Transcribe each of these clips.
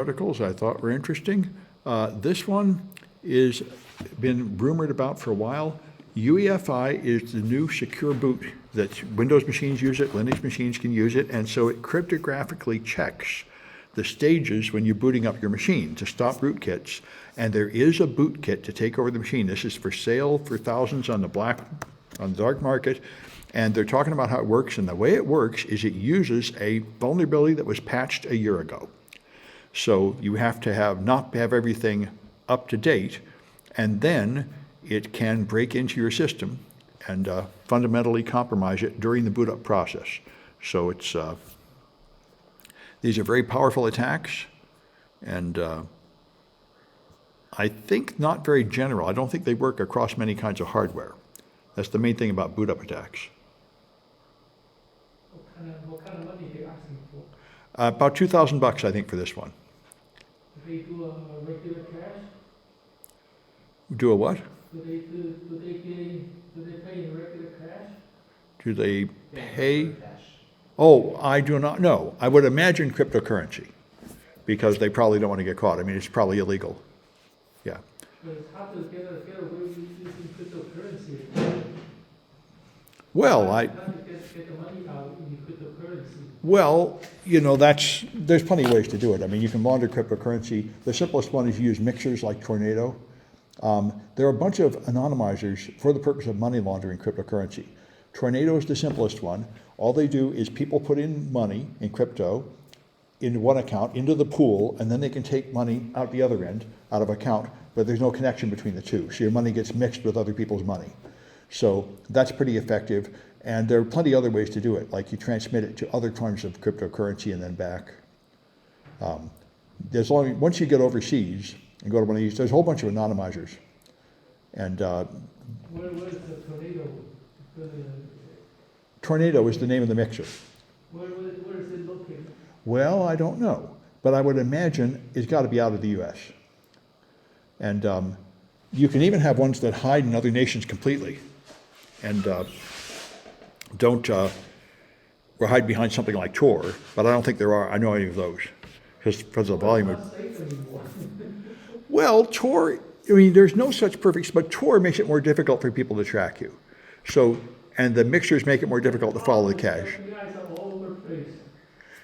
articles I thought were interesting. This one is been rumored about for a while. UEFI is the new secure boot that Windows machines use it, Linux machines can use it, and so it cryptographically checks the stages when you're booting up your machine to stop rootkits. And there is a boot kit to take over the machine. This is for sale for thousands on the dark market. And they're talking about how it works. And the way it works is it uses a vulnerability that was patched a year ago. So you have to not have everything up to date, and then it can break into your system and fundamentally compromise it during the boot up process. So these are very powerful attacks, and I think not very general. I don't think they work across many kinds of hardware. That's the main thing about boot up attacks. What kind of money are they asking for? About $2,000, I think, for this one. Do they do a regular cash? Do a what? Do they pay in regular cash? Do they pay? Oh, I do not know. I would imagine cryptocurrency, because they probably don't want to get caught. I mean, it's probably illegal. Yeah. But it's hard to get away with using cryptocurrency. Well, How to get the money out in cryptocurrency? Well, there's plenty of ways to do it. I mean, you can launder cryptocurrency. The simplest one is you use mixers like Tornado. There are a bunch of anonymizers for the purpose of money laundering cryptocurrency. Tornado is the simplest one. All they do is people put in money in crypto into one account, into the pool, and then they can take money out the other end, out of account, but there's no connection between the two. So your money gets mixed with other people's money. So that's pretty effective. And there are plenty of other ways to do it, like you transmit it to other forms of cryptocurrency and then back. Once you get overseas and go to one of these, there's a whole bunch of anonymizers. And Where is the Tornado? Tornado is the name of the mixer. Where is it located? Well, I don't know, but I would imagine it's got to be out of the U.S. And you can even have ones that hide in other nations completely, and don't hide behind something like Tor. But I don't think I know any of those, because of the volume. Well, Tor, I mean, there's no such perfect, but Tor makes it more difficult for people to track you. So, and the mixers make it more difficult to follow the cache. You guys are all over the place.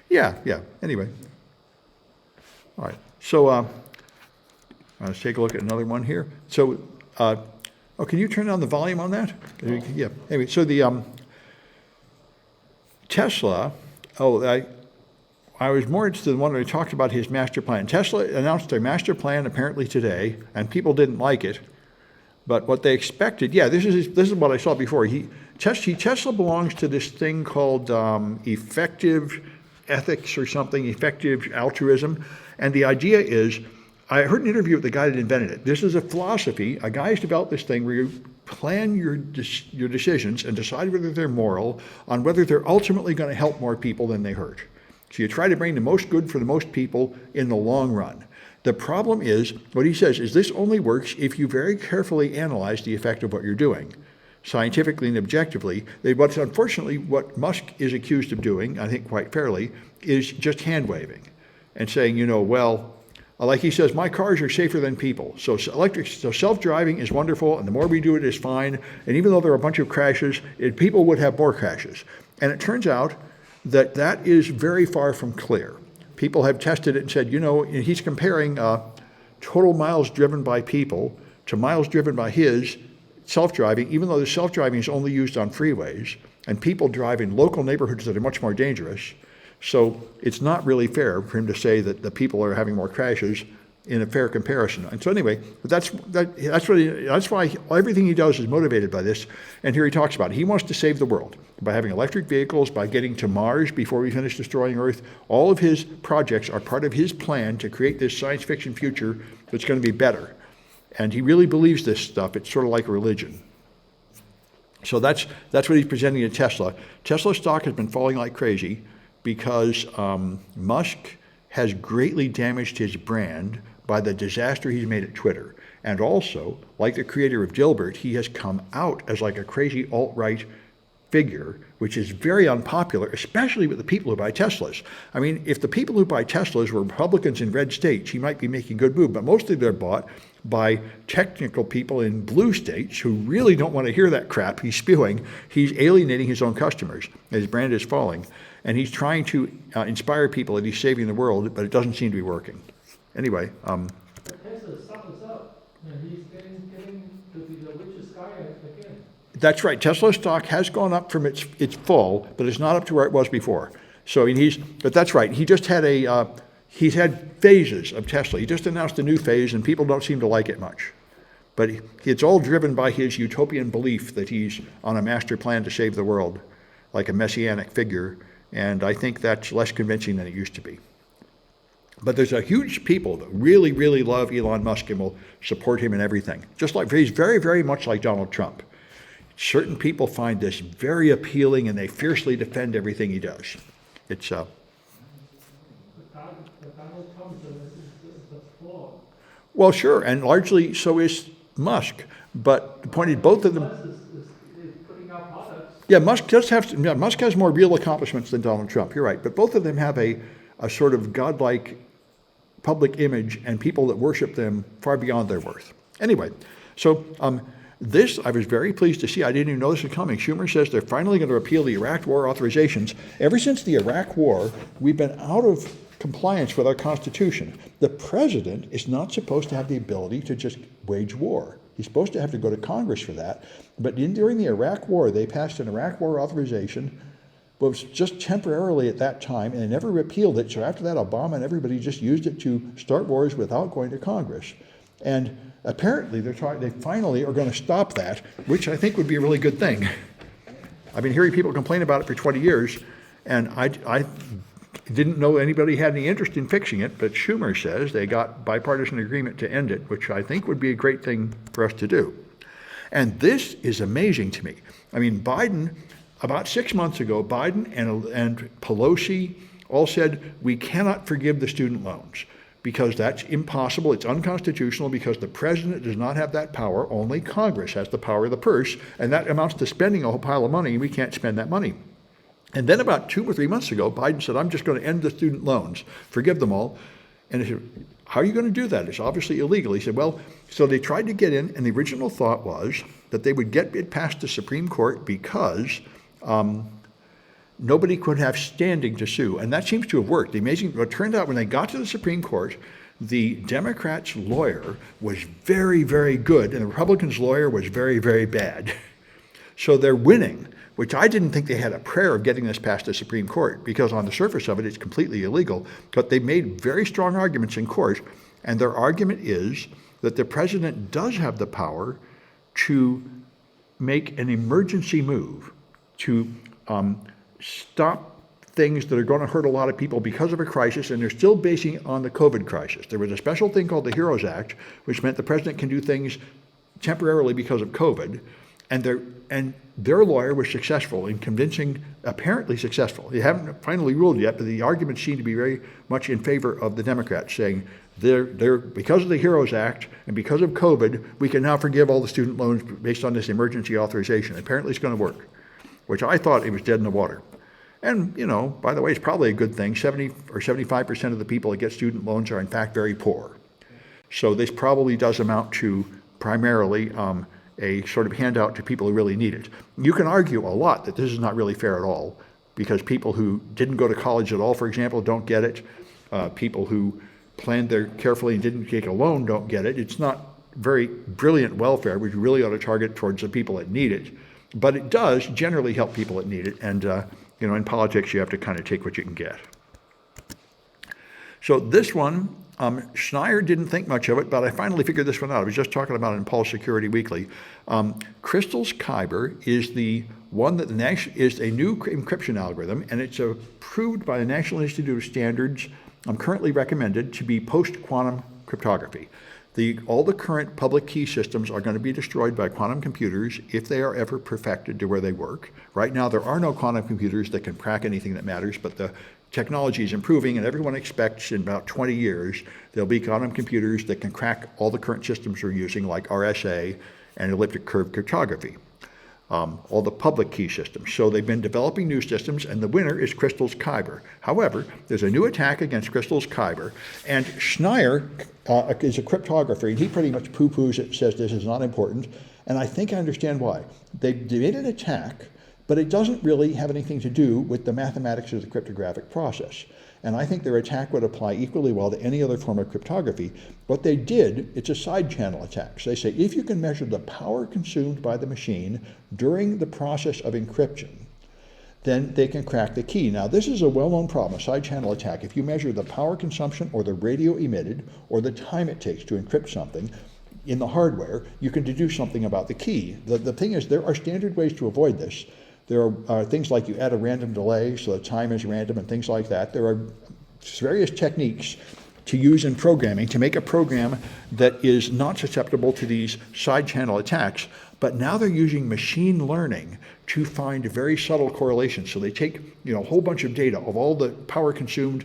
Yeah. Anyway. All right. So let's take a look at another one here. So, can you turn down the volume on that? Yeah. Anyway, so the Tesla, I was more interested in the one where he talked about his master plan. Tesla announced their master plan apparently today, and people didn't like it. But what they expected, this is what I saw before. Tesla belongs to this thing called effective ethics or something, effective altruism. And the idea is, I heard an interview with the guy that invented it. This is a philosophy. A guy has developed this thing where you plan your decisions and decide whether they're moral, on whether they're ultimately going to help more people than they hurt. So you try to bring the most good for the most people in the long run. The problem is, what he says is this only works if you very carefully analyze the effect of what you're doing, scientifically and objectively. But unfortunately, what Musk is accused of doing, I think quite fairly, is just hand-waving and saying, like he says, my cars are safer than people. So self-driving is wonderful, and the more we do it is fine. And even though there are a bunch of crashes, people would have more crashes. And it turns out that is very far from clear. People have tested it and said, he's comparing total miles driven by people to miles driven by his self-driving, even though the self-driving is only used on freeways, and people drive in local neighborhoods that are much more dangerous. So it's not really fair for him to say that the people are having more crashes in a fair comparison. And so anyway, that's why everything he does is motivated by this. And here he talks about it. He wants to save the world by having electric vehicles, by getting to Mars before we finish destroying Earth. All of his projects are part of his plan to create this science fiction future that's going to be better. And he really believes this stuff. It's sort of like a religion. So that's what he's presenting to Tesla. Tesla stock has been falling like crazy because Musk has greatly damaged his brand by the disaster he's made at Twitter. And also, like the creator of Dilbert, he has come out as like a crazy alt-right figure, which is very unpopular, especially with the people who buy Teslas. I mean, if the people who buy Teslas were Republicans in red states, he might be making a good move, but mostly they're bought by technical people in blue states who really don't want to hear that crap he's spewing. He's alienating his own customers. His brand is falling. And he's trying to inspire people that he's saving the world, but it doesn't seem to be working. Anyway. Tesla stock is up, and he's getting to be the richest guy again. That's right. Tesla stock has gone up from its fall, but it's not up to where it was before. So I mean, but that's right. He just had he's had phases of Tesla. He just announced a new phase, and people don't seem to like it much. But it's all driven by his utopian belief that he's on a master plan to save the world, like a messianic figure. And I think that's less convincing than it used to be. But there's a huge people that really, really love Elon Musk and will support him in everything. Just like he's very, very much like Donald Trump. Certain people find this very appealing, and they fiercely defend everything he does. It's Donald Trump is the flaw. well, sure, and largely so is Musk. But the point is, both of them. Musk is putting out products. Yeah, Musk has more real accomplishments than Donald Trump. You're right, but both of them have a sort of godlike public image and people that worship them far beyond their worth. Anyway, so this I was very pleased to see. I didn't even know this was coming. Schumer says they're finally going to repeal the Iraq War authorizations. Ever since the Iraq War, we've been out of compliance with our Constitution. The president is not supposed to have the ability to just wage war. He's supposed to have to go to Congress for that. But during the Iraq War, they passed an Iraq War authorization. But it was just temporarily at that time, and they never repealed it. So after that, Obama and everybody just used it to start wars without going to Congress. And apparently, they finally are going to stop that, which I think would be a really good thing. I've been hearing people complain about it for 20 years, and I didn't know anybody had any interest in fixing it, but Schumer says they got bipartisan agreement to end it, which I think would be a great thing for us to do. And this is amazing to me. I mean, Biden, about 6 months ago, Biden and Pelosi all said, we cannot forgive the student loans because that's impossible. It's unconstitutional because the president does not have that power. Only Congress has the power of the purse, and that amounts to spending a whole pile of money, and we can't spend that money. And then about 2 or 3 months ago, Biden said, I'm just going to end the student loans, forgive them all. And I said, how are you going to do that? It's obviously illegal. He said, well, so they tried to get in, and the original thought was that they would get it past the Supreme Court because nobody could have standing to sue. And that seems to have worked. It turned out when they got to the Supreme Court, the Democrats' lawyer was very, very good, and the Republicans' lawyer was very, very bad. So they're winning, which I didn't think they had a prayer of getting this past the Supreme Court, because on the surface of it, it's completely illegal. But they made very strong arguments in court, and their argument is that the president does have the power to make an emergency move to stop things that are going to hurt a lot of people because of a crisis, and they're still basing it on the COVID crisis. There was a special thing called the HEROES Act, which meant the president can do things temporarily because of COVID, and their lawyer was successful in convincing, apparently successful. They haven't finally ruled yet, but the arguments seem to be very much in favor of the Democrats, saying they're because of the HEROES Act and because of COVID, we can now forgive all the student loans based on this emergency authorization. Apparently it's going to work, which I thought it was dead in the water. And, by the way, it's probably a good thing. 70 or 75% of the people that get student loans are in fact very poor. So this probably does amount to primarily a sort of handout to people who really need it. You can argue a lot that this is not really fair at all, because people who didn't go to college at all, for example, don't get it. People who planned their carefully and didn't take a loan don't get it. It's not very brilliant welfare, which really ought to target towards the people that need it. But it does generally help people that need it. And, in politics, you have to kind of take what you can get. So this one, Schneier didn't think much of it, but I finally figured this one out. I was just talking about it in Pulse Security Weekly. Crystal's Kyber is the one that is a new encryption algorithm, and it's approved by the National Institute of Standards, currently recommended to be post-quantum cryptography. All the current public key systems are going to be destroyed by quantum computers if they are ever perfected to where they work. Right now, there are no quantum computers that can crack anything that matters, but the technology is improving, and everyone expects in about 20 years there'll be quantum computers that can crack all the current systems we're using, like RSA and elliptic curve cryptography. all the public key systems. So they've been developing new systems, and the winner is Crystal's Kyber. However, there's a new attack against Crystal's Kyber, and Schneier is a cryptographer, and he pretty much poo-poos it, says this is not important, and I think I understand why. They made an attack, but it doesn't really have anything to do with the mathematics of the cryptographic process. And I think their attack would apply equally well to any other form of cryptography. What they did, it's a side channel attack. So they say, if you can measure the power consumed by the machine during the process of encryption, then they can crack the key. Now, this is a well-known problem, a side channel attack. If you measure the power consumption or the radio emitted or the time it takes to encrypt something in the hardware, you can deduce something about the key. The thing is, there are standard ways to avoid this. There are things like you add a random delay so the time is random and things like that. There are various techniques to use in programming to make a program that is not susceptible to these side channel attacks. But now they're using machine learning to find very subtle correlations. So they take a whole bunch of data of all the power consumed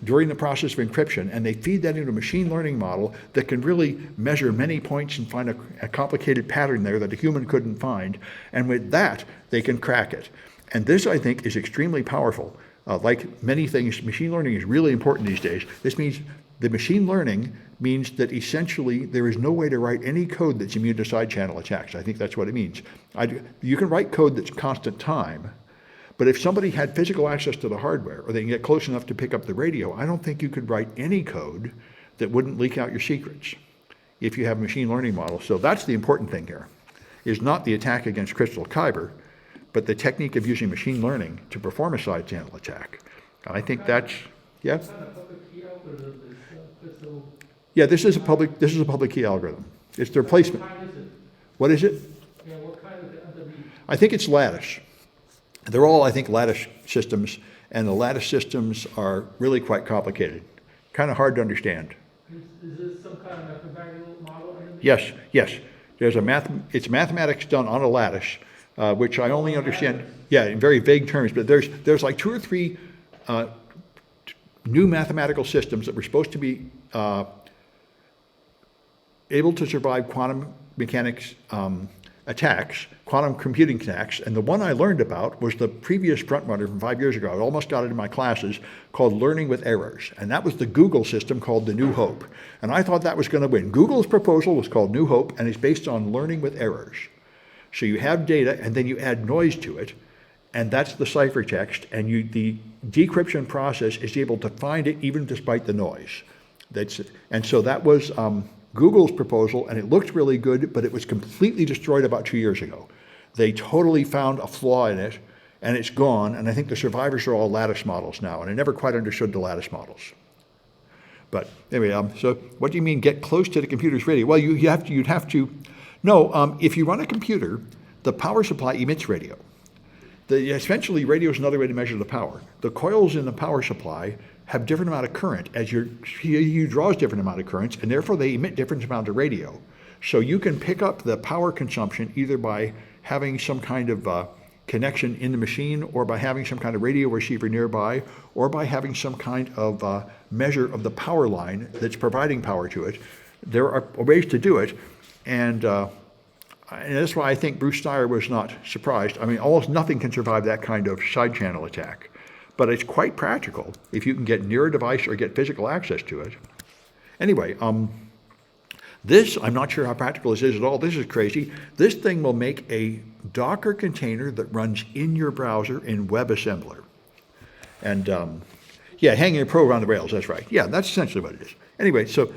during the process of encryption, and they feed that into a machine learning model that can really measure many points and find a complicated pattern there that a human couldn't find. And with that, they can crack it. And this, I think, is extremely powerful. Like many things, machine learning is really important these days. This means the machine learning means that essentially there is no way to write any code that's immune to side channel attacks. I think that's what it means. You can write code that's constant time, but if somebody had physical access to the hardware, or they can get close enough to pick up the radio, I don't think you could write any code that wouldn't leak out your secrets if you have a machine learning model. So that's the important thing here, is not the attack against Crystal Kyber, but the technique of using machine learning to perform a side channel attack. And I think that's, yeah? What kind of public key algorithm is Crystal? Yeah, this is a public key algorithm. It's the replacement. What kind is it? What is it? Yeah, what kind of the underneath? I think it's lattice. They're all, I think, lattice systems, and the lattice systems are really quite complicated, kind of hard to understand. Is this some kind of mathematical model underneath? Yes. There's it's mathematics done on a lattice, which I only understand, in very vague terms, but there's like 2 or 3 new mathematical systems that were supposed to be able to survive quantum mechanics attacks, quantum computing attacks, and the one I learned about was the previous frontrunner from 5 years ago. I almost got it in my classes, called Learning with Errors, and that was the Google system called the New Hope. And I thought that was going to win. Google's proposal was called New Hope, and it's based on learning with errors. So you have data, and then you add noise to it, and that's the ciphertext, and the decryption process is able to find it even despite the noise. And so that was Google's proposal, and it looked really good, but it was completely destroyed about 2 years ago. They totally found a flaw in it, and it's gone, and I think the survivors are all lattice models now, and I never quite understood the lattice models. But anyway, so what do you mean get close to the computer's radio? Well, if you run a computer, the power supply emits radio. Essentially, radio is another way to measure the power. The coils in the power supply have different amount of current as your CPU draws different amount of currents, and therefore they emit different amount of radio. So you can pick up the power consumption either by having some kind of connection in the machine, or by having some kind of radio receiver nearby, or by having some kind of measure of the power line that's providing power to it. There are ways to do it, and that's why I think Bruce Steyer was not surprised. I mean, almost nothing can survive that kind of side channel attack. But it's quite practical if you can get near a device or get physical access to it. Anyway, this, I'm not sure how practical this is at all. This is crazy. This thing will make a Docker container that runs in your browser in WebAssembler. And hanging a probe around the rails, that's right. Yeah, that's essentially what it is. Anyway, so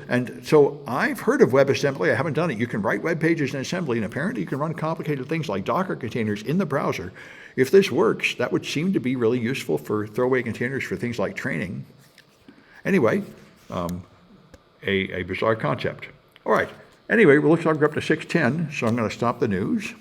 I've heard of WebAssembly. I haven't done it. You can write web pages in assembly, and apparently you can run complicated things like Docker containers in the browser. If this works, that would seem to be really useful for throwaway containers for things like training. Anyway, a bizarre concept. All right. Anyway, it looks like we're up to 6:10, so I'm going to stop the news.